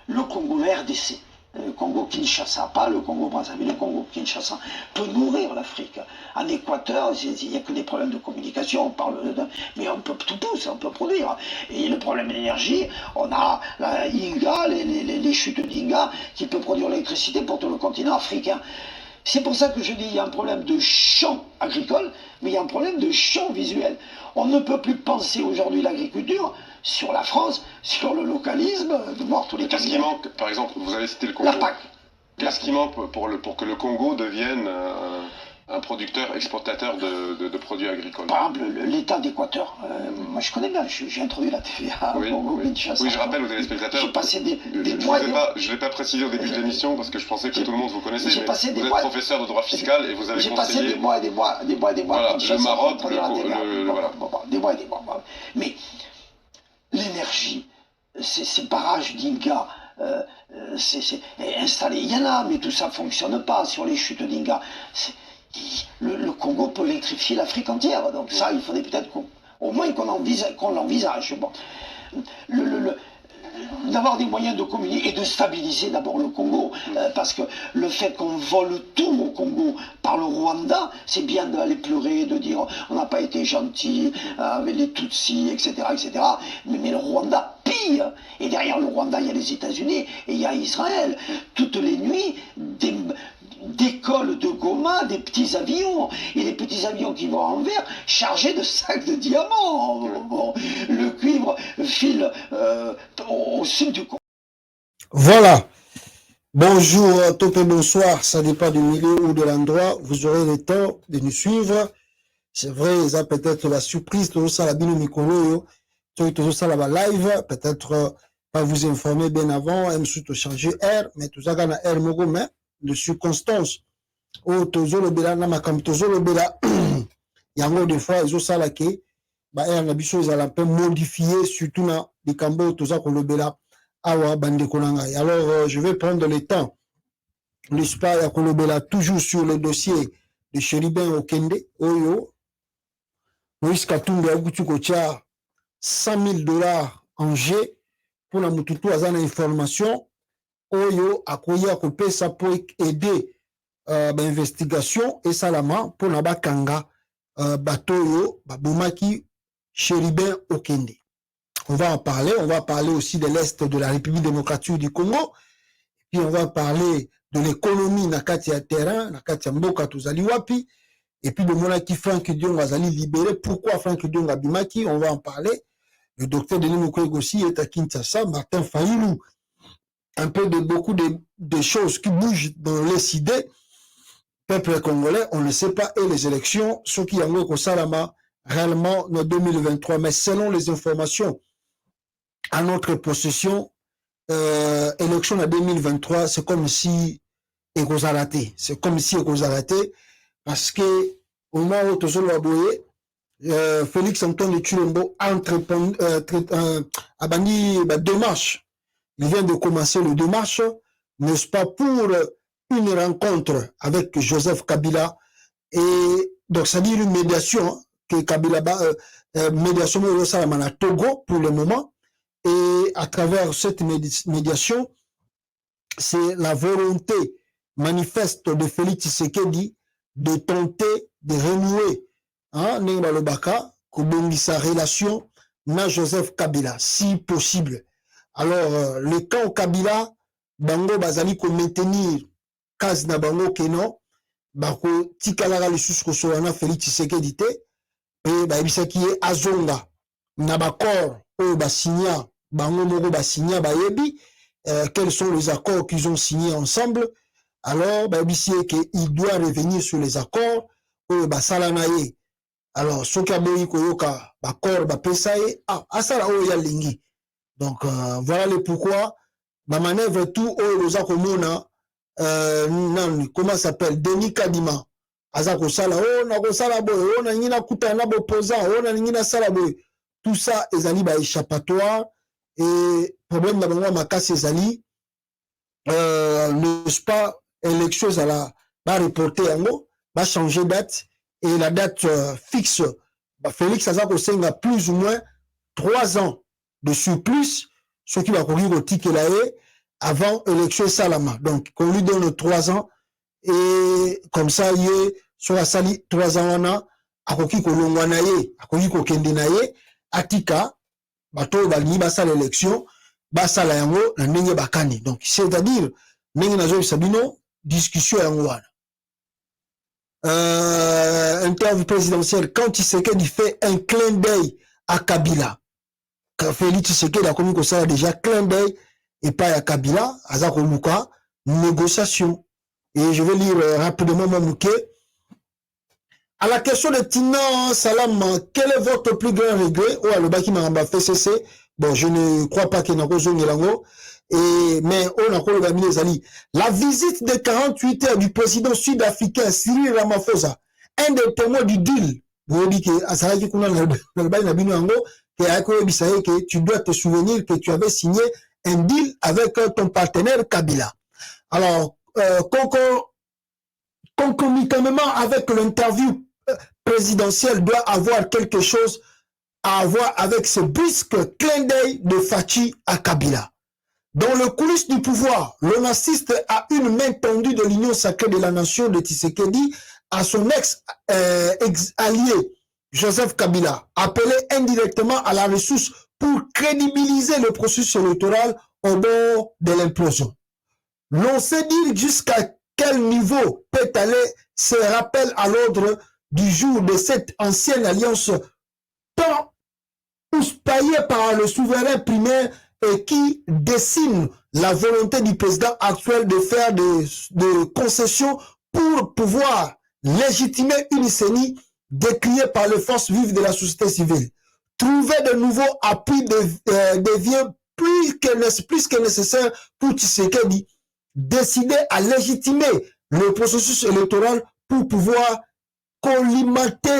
le Congo, le RDC, le Congo-Kinshasa, pas le Congo-Brazzaville, le Congo-Kinshasa, peut nourrir l'Afrique. En Équateur, il n'y a que des problèmes de communication, on parle mais on peut tout pousser, on peut produire. Et le problème d'énergie, on a la Inga, les chutes d'Inga, qui peut produire l'électricité pour tout le continent africain. C'est pour ça que je dis qu'il y a un problème de champ agricole, mais il y a un problème de champ visuel. On ne peut plus penser aujourd'hui l'agriculture sur la France, sur le localisme, de voir tous les... Qu'est-ce qui manque? Par exemple, vous avez cité le Congo. La PAC. Qu'est-ce qui manque pour que le Congo devienne un producteur, exportateur de produits agricoles? Par exemple, l'État d'Équateur. Moi, je connais bien, j'ai introduit la TVA au Congo-Kinshasa. Oui, je rappelle aux téléspectateurs. J'ai passé des mois. Je ne l'ai pas précisé au début de l'émission parce que je pensais que tout le monde vous connaissait. Mais vous êtes professeur de droit fiscal et vous avez conseillé. J'ai passé des mois et des mois. Voilà, le Maroc, des mois et des mois. Mais l'énergie, ces barrages d'Inga, c'est installé. Il y en a, mais tout ça ne fonctionne pas sur les chutes d'Inga. Le Congo peut électrifier l'Afrique entière. Donc ça, il faudrait peut-être au moins qu'on l'envisage. Bon. D'avoir des moyens de communiquer et de stabiliser d'abord le Congo. Parce que le fait qu'on vole tout au Congo par le Rwanda, c'est bien d'aller pleurer, de dire on n'a pas été gentil avec les Tutsis, etc. etc. Mais le Rwanda pille. Et derrière le Rwanda, il y a les États-Unis et il y a Israël. Toutes les nuits, d'écoles de Goma, des petits avions, et les petits avions qui vont en verre chargés de sacs de diamants. Bon, le cuivre file au sud du Congo. Voilà. Bonjour, top et bonsoir, ça dépend du milieu ou de l'endroit, vous aurez le temps de nous suivre. C'est vrai, ça peut-être la surprise, tout ça, la bino mikolo, tout ça, la live, peut-être pas vous informer bien avant, ensuite changer air, mais tout ça, gana air mogo, mais de circonstances. Oh, tozo le bela, na makam tozo le bela, yango des fois, ils ont ça là qui, bah, air nabiso, ils allaient un peu modifier, surtout na, les cambo, tout ça, qu'on le bela. Awa bande konanga. Alors, je vais prendre le temps, n'est-ce pas, ya kolobela toujours sur le dossier de Chéribin Okende, Oyo, Moïse Katumbi Agutu Kocha, $100,000 en G, pour la mututu azana information, Oyo akoya kopé ça pour aider l'investigation et salama pour na bakanga batoyo babomaki Chéribin Okende. On va parler aussi de l'Est de la République démocratique du Congo, puis on va parler de l'économie nakati ya terrain, nakati ya mboka tozali wapi, et puis de monaki Frank Dion azali libéré, pourquoi Frank Dion abimaki, on va en parler. Le docteur Denis Mukwege aussi est à Kinshasa, Martin Fayulu, un peu de beaucoup de choses qui bougent dans les idées. Peuple congolais, on ne sait pas, et les élections, ce qui en est au Salama, réellement en 2023, mais selon les informations à notre possession, élection en 2023, c'est comme si il a raté. C'est comme si il a raté, parce que au moment où tout le monde Félix Antoine Tshilombo a banni démarche. Il vient de commencer le démarche, n'est-ce pas, pour une rencontre avec Joseph Kabila. Et donc, ça dit une médiation, que Kabila, médiation au Togo pour le moment. Et à travers cette médiation, c'est la volonté manifeste de Félix Tshisekedi de tenter de renouer Nenga Lobaka, sa relation na Joseph Kabila, si possible. Alors, le camp Kabila, Bango Bazali ko maintenir Kaz na Bango Keno, Bako Tikalaga le Suskosoana Félix Tshisekedi te, et Baibisaki Azonga, Nabakor, O Basigna, Bango Moro Basigna Bayebi, quels sont les accords qu'ils ont signés ensemble. Alors, il doit revenir sur les accords, O Basalanaye. Alors, ce qui a besoin Koyoka, Bakor, Bapesaye, Asala O Yalingi. Donc, voilà le pourquoi. Ma manœuvre tout, O Lozako Mona, comment ça s'appelle, Denis Kadima. Azako Sala, O Nako Sala Boy, O Nangina Kuta Nabo Posa, O Nangina Sala Boy. Tout ça, ezali ba échappatoire. Et problème d'abord Makasi ezali, n'est-ce pas, élection ezala, va reporter en haut, va changer date, et la date fixe, Félix Azako Senga plus ou moins 3 ans de surplus, ce qui va courir au ticket là, avant élection Salama. Donc, qu'on lui donne 3 ans, et comme ça, il est sur la salle 3 ans, on a, akoki kolongwanaye, akoki kokendenaye, atika, bato bali basa l'élection, basa la yango, na nenge bakani. Donc, c'est-à-dire, nenge nazo sabino, discussion yango wana. Interview présidentielle, quand Tshisekedi fait un clin d'œil à Kabila, quand Félix Tshisekedi a commis que ça déjà clin d'œil et pas à Kabila, à Zakoluka, négociation. Et je vais lire rapidement mon bouquet. À la question de Tina Salam, quel est votre plus grand regret? Oh, le baki m'a fait cesser. Bon, je ne crois pas qu'il y ait un mais on a encore les amis. La visite de 48 heures du président sud-africain Cyril Ramaphosa, un des témoins du deal, vous dites que tu dois te souvenir que tu avais signé un deal avec ton partenaire Kabila. Alors, concomitamment avec l'interview présidentielle doit avoir quelque chose à voir avec ce brusque clin d'œil de Fachi à Kabila. Dans le coulisses du pouvoir, l'on assiste à une main tendue de l'Union sacrée de la nation de Tshisekedi à son ex-allié Joseph Kabila, appelé indirectement à la ressource pour crédibiliser le processus électoral au bord de l'implosion. L'on sait dire jusqu'à quel niveau peut aller ce rappel à l'ordre du jour de cette ancienne alliance tant houspillée par le souverain primaire et qui dessine la volonté du président actuel de faire des concessions pour pouvoir légitimer une CENI décriée par les forces vives de la société civile. Trouver de nouveaux appuis devient plus que nécessaire pour Tshisekedi décider à légitimer le processus électoral pour pouvoir collimenter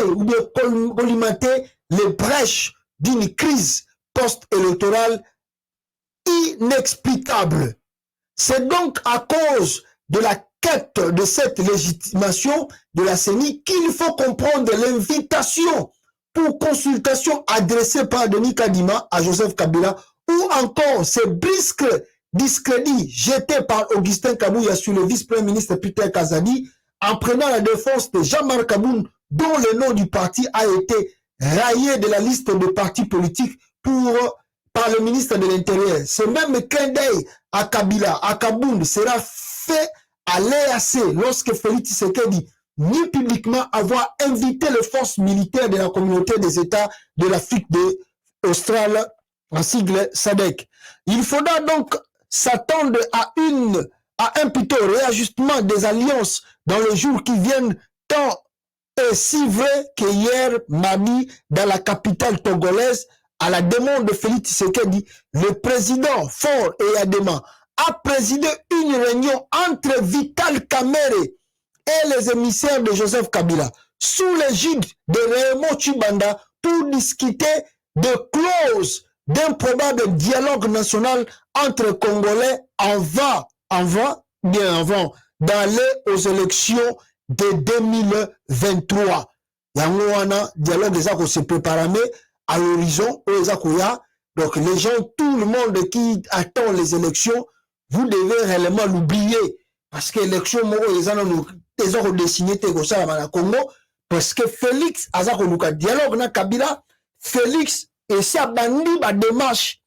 les brèches d'une crise post-électorale inexplicable. C'est donc à cause de la quête de cette légitimation de la CENI qu'il faut comprendre l'invitation pour consultation adressée par Denis Kadima à Joseph Kabila ou encore ces brusques discrédits jetés par Augustin Kabouya sur le vice-premier ministre Peter Kazadi en prenant la défense de Jean-Marc Kaboun dont le nom du parti a été rayé de la liste de partis politiques par le ministre de l'Intérieur. Ce même clin d'œil à Kabila, à Kaboun sera fait à l'EAC lorsque Félix Tshisekedi nie publiquement avoir invité les forces militaires de la communauté des États de l'Afrique australe, en sigle SADC. Il faudra donc s'attendre à un plutôt réajustement des alliances dans les jours qui viennent, tant et si vrai que hier, mardi, dans la capitale togolaise, à la demande de Félix Tshisekedi, le président Faure Eyadema a présidé une réunion entre Vital Kamerhe et les émissaires de Joseph Kabila, sous l'égide de Raymond Tshibanda, pour discuter de clauses d'un probable dialogue national entre Congolais avant d'aller aux élections de 2023. Yangoana, dialogue des se préparer à l'horizon, donc les gens, tout le monde qui attend les élections, vous devez réellement l'oublier. Parce que l'élection, ils ont dessiné au Congo, parce que Félix, Azakoluka, dialogue na Kabila, Félix, et ça bandi ba démarche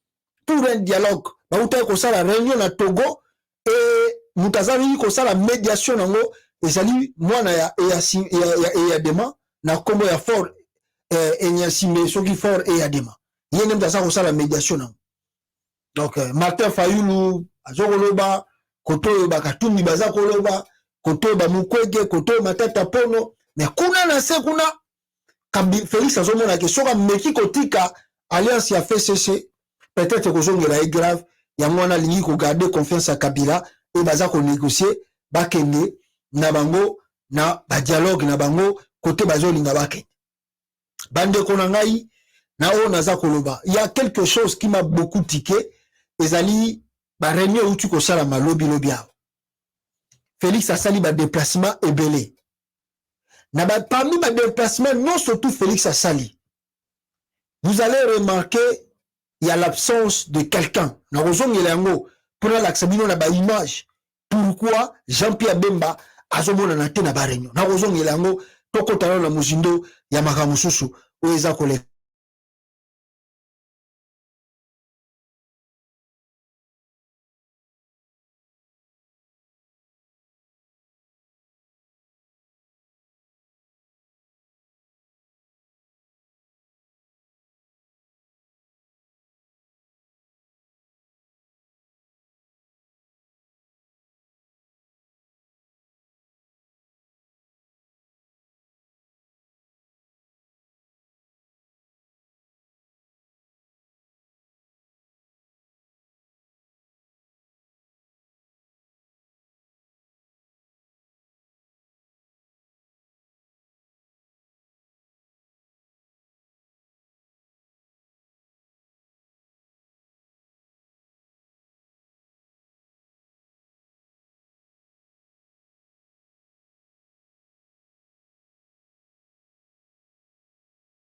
pour un dialogue. Bah, vous avez ça la réunion na Togo, et nous avons ça la médiation nango, et ça dit, moi, et ya dema, na Congo ya fort, et n'y a si mais ceux qui fort et ya dema. Il y a même ça la médiation nango. Donc, Martin Fayoulou, Azokoloba, Koto Bakatumi Bazakoloba, Koto Bamukwege, Koto Matata Pono, mais kuna na se kuna, Félix Azomona ke soka meki kotika alliance ya FCC, peut-être que zonga est grave, ya mwana lingi ko garder confiance à Kabila et baza ko négocier bakende na bango na ba dialogue na bango côté bazolinga bakende. Bande konangai na o naza koloba. Il y a quelque chose qui m'a beaucoup tiqué, ezali ba réunion où tu ko sala malobi lobia. Félix a sali ba déplacement ebelé. Parmi les déplacements, non surtout Félix Assali, vous allez remarquer il y a l'absence de quelqu'un. pour la bino na ba image. Pourquoi Jean-Pierre Bemba azomona na te na ba réunion. Na kozongela yango tokotana na muzindo ya makamususu oeza kole.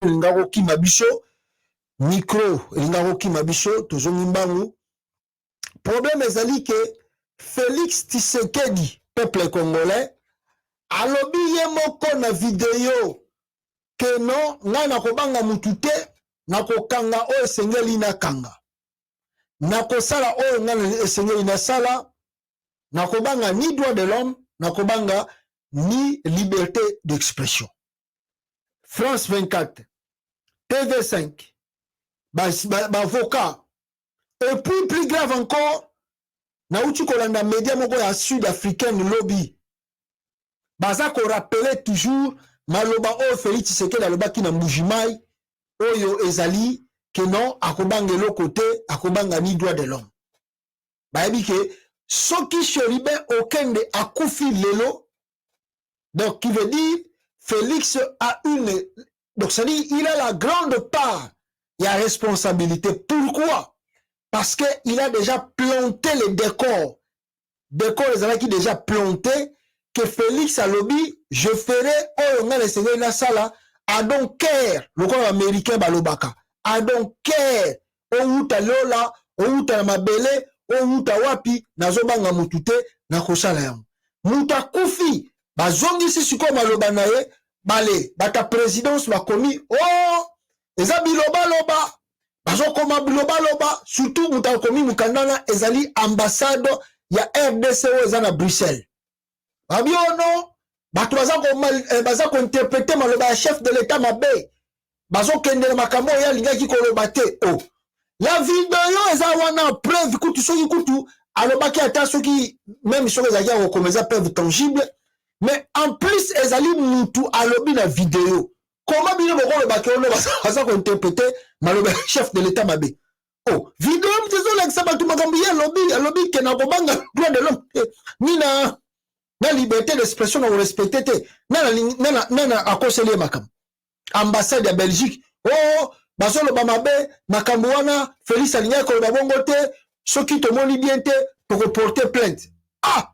Lingako Kimabiso, micro, Lingako Kimabiso, tozongi mbangu. Problème ezali que Félix Tshisekedi, peuple congolais, alobi ye moko na video que non, nga nakobanga mutute, nakokanga o esengeli na kanga. Nakosala o nga esengeli na sala, nakobanga ni droit de l'homme, nakobanga ni liberté d'expression. France 24, TV5, avocat. Et puis, plus grave encore, Naouti Kolanda média moko ya sud-africaine lobby. Baza ko rappeler toujours maloba o Félix Tshisekedi aloba ki na Mbujimai oyo ezali que non akobanga lo côté akobanga ni droit de l'homme. Bayebi ke soki Cheribe okende akufi lelo. Donc qui veut dire Félix a une, donc ça dit il a la grande part, il y a responsabilité. Pourquoi? Parce qu'il a déjà planté les décors. Décors, les gens qui déjà planté, que Félix a lobby, je ferai, oh, on a laissé la salle, I don't care, le corps américain, balobaka, I don't care, oh, outa lola, oh, outa mabele, oh, outa wapi, nazobanga mutute, na kosala yango. Muta kufi, bazongi si suko maloba naye, bale, bata présidence bakomi, oh, eza biloba loba, bazokoma biloba loba, surtout muta komi mukandana ezali ambassade ya RDC eza na Bruxelles. Babiono, bato baza ko interpréter maloba ya chef de l'état mabe, bazokende makambo ya lingaki koloba te, oh. La vidéo eza wana preuve kutu soki kutu, alobaki ata soki, même soki ezaki ya kokomeza preuve tangible, mais en plus ezali mutu alobi na vidéo. Comment bino boko le baki ono baza ko interpréter maloba chef de l'état mabe. Oh, vidéo mtezo l'exa batu makambo ya alobi ke na kobanga droit de l'homme ni na liberté d'expression na respecter te. Na akoseli makam. Ambassade ya Belgique. Oh, bazolo ba mabe makambo wana Félix alinga ko ba bongo te, soki to moni bien te pour porter plainte. Ah!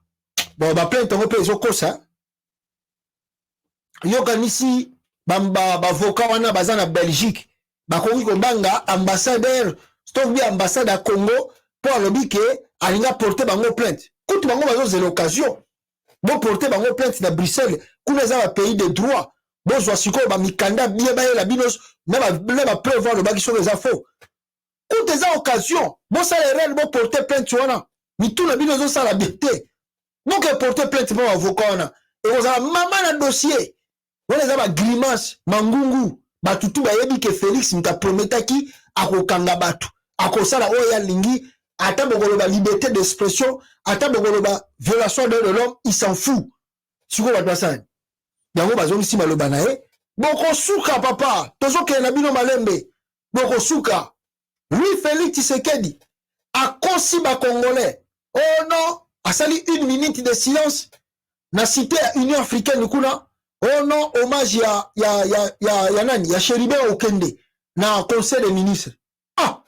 Bon ba plainte on peut ezokosa. Yokanisi bamba avocat wana baza na Belgique bakoki kobanga ambassadeur stop bi ambassade à Congo pour alobi ke alinga porter bango plainte. Kutu bango bazo l'occasion bon porter bango plainte na Bruxelles kuna za ba pays de droit bon zo siko ba mikanda bien ba la binos na ba preuve le baki sur les infos. Kutu za occasion bon ça les règles bon porter plainte wana mi tout na binos zo ça la bête bon que porter plainte pour avocat wana et vous avez maman na dossier. On les a grimace, mangungu, batutu bayebi ke Félix mta prometaki akokanga batu, akosala oya lingi, ata bokoloba liberté d'expression, ata bokoloba violation de l'homme, il s'en fout. Siko batwasani. Yango bazongi si maloba na ye, boko suka papa, tozo ke na bino malembe, boko suka. Lui Félix Tshisekedi a consi ba congolais. Oh non, a sali 1 minute de silence. Na cité à Union africaine kuna. Oh non, hommage ya nani, ya Cheribe Okende, na conseil des ministres. Ah,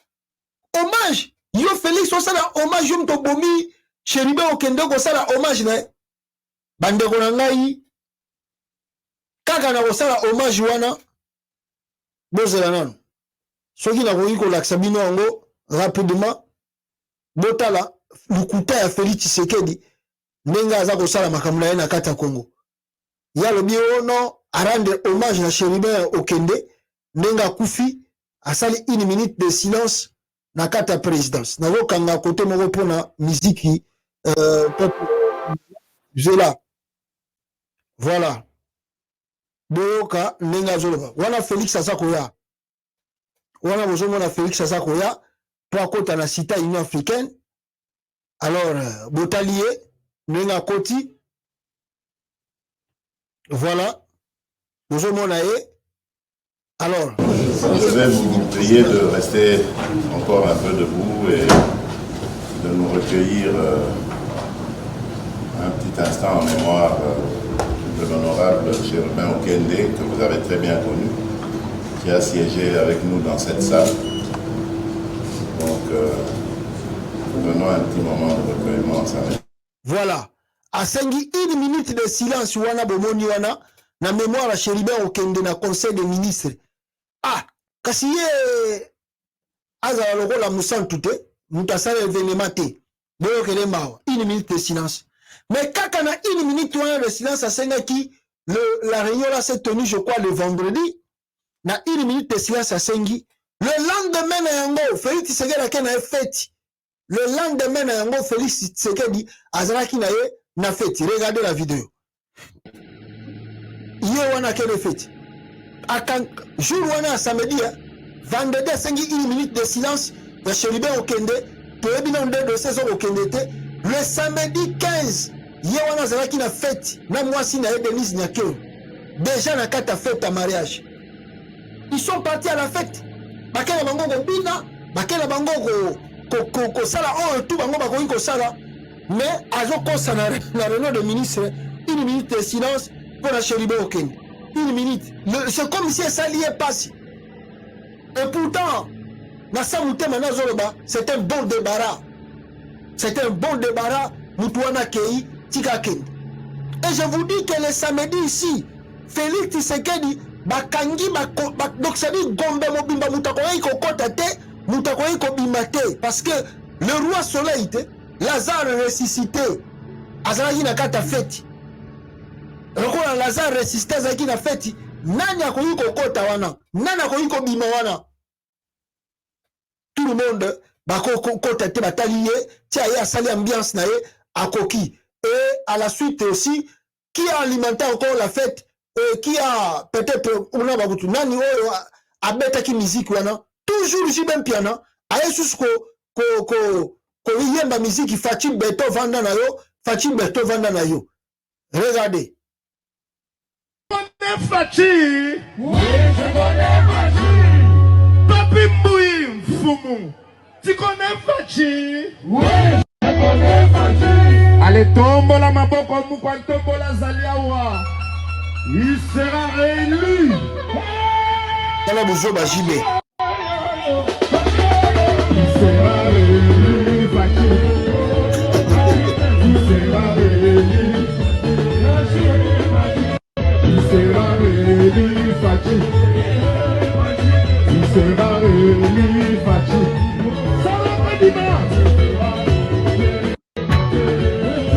hommage, yo Félix, on sala hommage, yo mto bomi, Cheribe Okende, on sala hommage, ne? Bande konangai, kaka na osala hommage wana, bozela nan. Soki na koyi ko laksabino ango, rapidement, botala, lukuta ya Félix Tshisekedi nenga aza kosala makambo na ye na kati ya Congo. Ya lobi ono a rendre hommage na Chérubin Okende nenga akufi asali 1 minute de silence na kati ya présidence. Na kanga kote moko pona miziki Zela. Voilà. Boyoka nenga zoloba. Wana Félix Azakoya. Wana bozomona Félix Azakoya pour kota na sita Union africaine. Alors botalier nenga koti. Voilà. Bozomona ye. Alors, je vais vous prier de rester encore un peu debout et de nous recueillir un petit instant en mémoire de l'honorable Chérubin Okende, que vous avez très bien connu, qui a siégé avec nous dans cette salle. Donc, prenons un petit moment de recueillement ensemble. Voilà. À 1 minute de silence, wana bomoni wana, na mémoire à Chérubin Okende na conseil des ministres. Ah, kasi ye azala lokola musantu te, mutasala événement te. Boyo kele mawa, 1 minute de silence. Mais kaka na 1 minute de silence à Sengaki, la réunion là s'est tenue, je crois, le vendredi. Na 1 minute de silence à Sengi. Le lendemain na yango, Félix Tshisekedi a na fête. Le lendemain na yango, Félix Tshisekedi azalaki na ye na fête. Regardez la vidéo. Ye wana kele fête. Jour wana samedi, vendredi à 5 1 minute de silence de Chérubin Okende, pour le de saison Okende. Le samedi 15, Yewana Zalaki na fête, na moi si na Denise Nyakeo. Déjà na kata fête à mariage. Ils sont partis à la fête. Bakela bango ko bina, bakela bango ko sala oh tout bango bako ko sala. Mais azo kosa na réunion de ministre, 1 minute de silence pour la Chérubin Okende. 1 minute. C'est comme si ça liait pas. Et pourtant, c'est un bon débarras. C'est un bon débarras. Moutouana Kei, Tikaken. Et je vous dis que le samedi ici, Félix Tshisekedi, Bakangi, donc ça dit Gombe Mobimba Moutakoyi Kokotate, Moutakoyi Kobimate. Parce que le roi soleil, Lazare ressuscité, Azarahi Nakata fête. Lokola Lazare ressuscité Azarahi na fête. Nani akoyi kokota wana, nani akoyi kobima wana. Tout le monde bako kota te bataliye, tia ye asali ambiance na ye akoki. Et à la suite aussi, qui a alimenté encore la fête, et qui a peut-être una babutu nani oyo abeta ki musique wana, toujours Jibem Piana, aye susko ko yemba musique Fatim Beto vanda na yo, Fatim Beto vanda na yo. Regardez. Fachi. Oui, je connais Fachi. Papi Mboui Mfumu. Tu connais Fachi? Oui, je connais Fachi. Allez, tombe la maboko mukwan tombe la zaliawa. Il sera réélu. Tala bozo bajibé. Il sera réélu, Fachi. Il sera réélu. Il sera réélu, Fachi. Il sera réélu, Fachi. Ça va pas dimanche.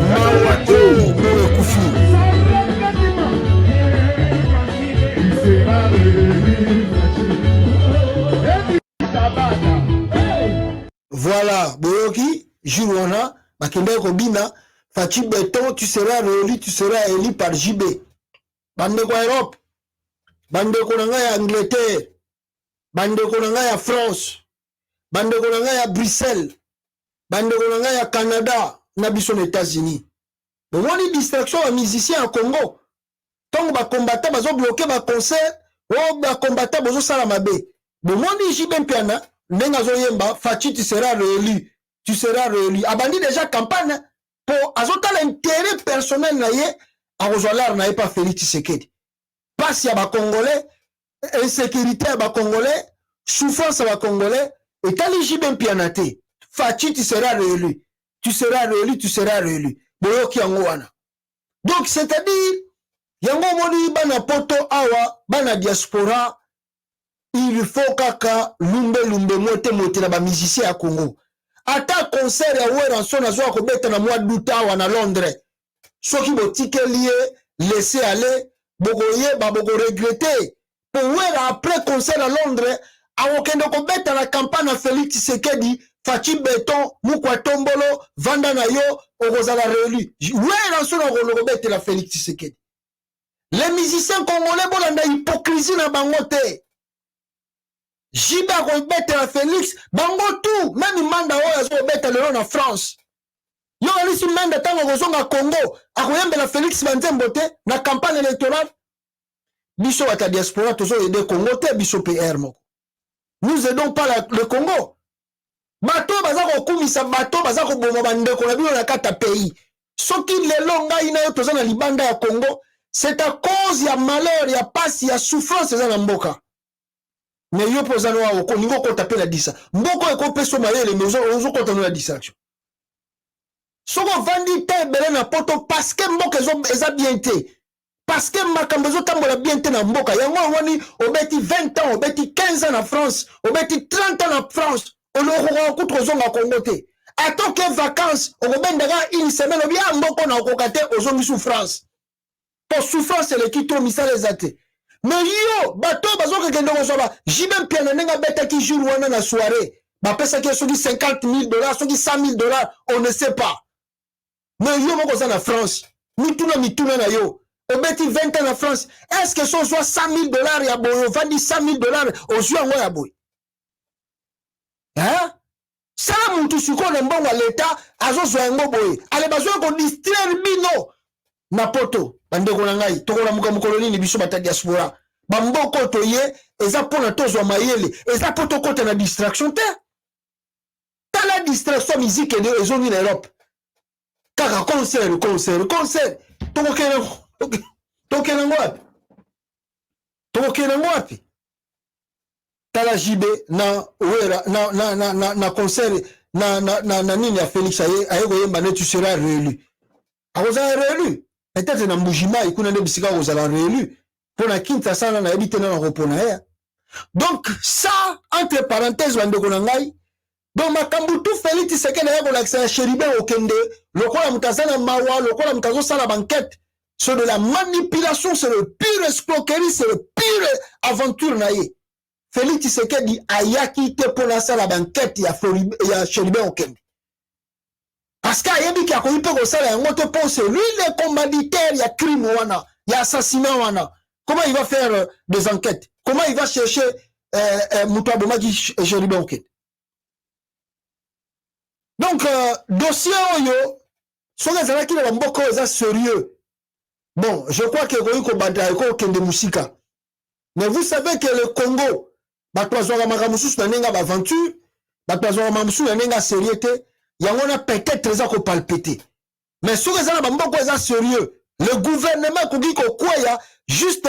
Mawato, Moro Koufi. Ça va pas dimanche. Il sera réélu, Fachi. Voilà, Boyoki, Juwana, Bakende Kobina, Fachi Beton, tu seras élu par JB. Bande ko Europe, bande ko nanga ya Angleterre, bande ko nanga ya France, bande ko nanga ya Bruxelles, bande ko nanga ya Canada, na biso na États-Unis. Bon, on a distraction à musiciens en Congo. Tant ba combattant bazo bloquer ba concert, ou ba combattant bazo sala mabe. Bon, on dit Jibem Piana, nenga zo yemba, Fachi tu seras réélu. Tu seras réélu. Abandi déjà campagne pour azota l'intérêt personnel na ye. Arozolar n'a pas Félix Tshisekedi. Passe à Congolais, insécurité à Congolais, souffrance à Congolais, et Taliji Ben Pianate. Fachi, tu seras réélu. Tu seras réélu, tu seras réélu. Boyoki Yangoana. Donc, c'est-à-dire, Yango Moni, Bana Poto Awa, Bana Diaspora, il faut kaka, lumbe, mote, la ba musicien à Congo. ata concert ya Weranson azwa kobeta na mois d'août awa na Londres soki botikeli ye laisser aller bokoyeba boko regretter pour Wera après concert à Londres awokende kobeta na campagne na Félix Tshisekedi Fachi Beton Mukwa Tombolo vanda na yo okozala réélu Weranson okobeta la Félix Tshisekedi. Les musiciens congolais bolanda hypocrisie na bango te. Jiba kobeta la Félix bango tout même manda oyo azobeta lelo na France. Yo alisi manda tango kozonga Congo akoyembela Félix Banzembo te na campagne électorale. Biso à ta diaspora tozo aider Congo te biso PR moko. Nous aidons pas le Congo. Bato bazako kumisa bato bazako bomo bandeko na bino na kata pays. Soki lelo ngai na yo toza na libanda ya Congo, c'est à cause ya malheur ya passe ya souffrance za na mboka. Mais yo pozano wa oko ningo ko taper la disa. Mboko eko peso mayele mais ozo ko tano la distraction. Soko vandi te belé na poto parce que mboka eza bien te. Parce que makambezo tambola bien te na mboka. Yango wani obeti 20 ans, obeti 15 ans na France, obeti 30 ans na France. On aura contre zonga Congo te. Attends que vacances, on bendera une semaine bien mboko na okokate ozongi souffrance. Pour souffrance c'est le kito misale zate. Mais yo bato bazoka kendo kosoba, jibem piano nenga beta ki jour wana na soirée. Ba pesa ki soki $50,000, soki $100,000, on ne sait pas. Mais yo moko za na France, mituna na yo. Obeti 20 ans en France, est-ce que son soit $100,000 ya boy, vandi $100,000 au jour ya boy? Hein? Ça muntu suko na mbongo à l'état, azo zo yango boy. Ale bazo ko distraire bino. Na poto, bande ko ngai, to ko na muka mukolo nini biso bata diaspora. Ba mboko to ye, eza pona to zo mayele, eza poto ko na distraction te. Ta la distraction musique de ezoni na Europe. Kaka concert. Tokena ngwapi tala jibe na wera na concert na nini ya Félix ayeko yemba ne tu seras réélu akoza réélu peut-être na mbujima ikuna ne bisika kozala réélu pona kinta sana na ebite na repona ya donc ça entre parenthèses bandeko na ngai donc makambu tout Félix Tshisekedi ayeko lakisa Cheribe okende lokola mutazana mawa lokola mutazo sala banquette. C'est de la manipulation, c'est le pire escroquerie, c'est le pire aventure naïe. Félix Tshisekedi ayaki te pour la salle banquette ya Cheribe Okende. Parce qu'il y a qui a connu pour ça la ngote pense lui le commanditaire ya crime wana, ya assassinat wana. Comment il va faire des enquêtes? Comment il va chercher Moutouaboma qui Cheribe Okende? Donc dossier oyo, son ezala ki na mboko eza sérieux. Bon, je crois que mais vous savez que le Congo, il y a peut-être palpité. Mais si vous avez sérieux, le gouvernement juste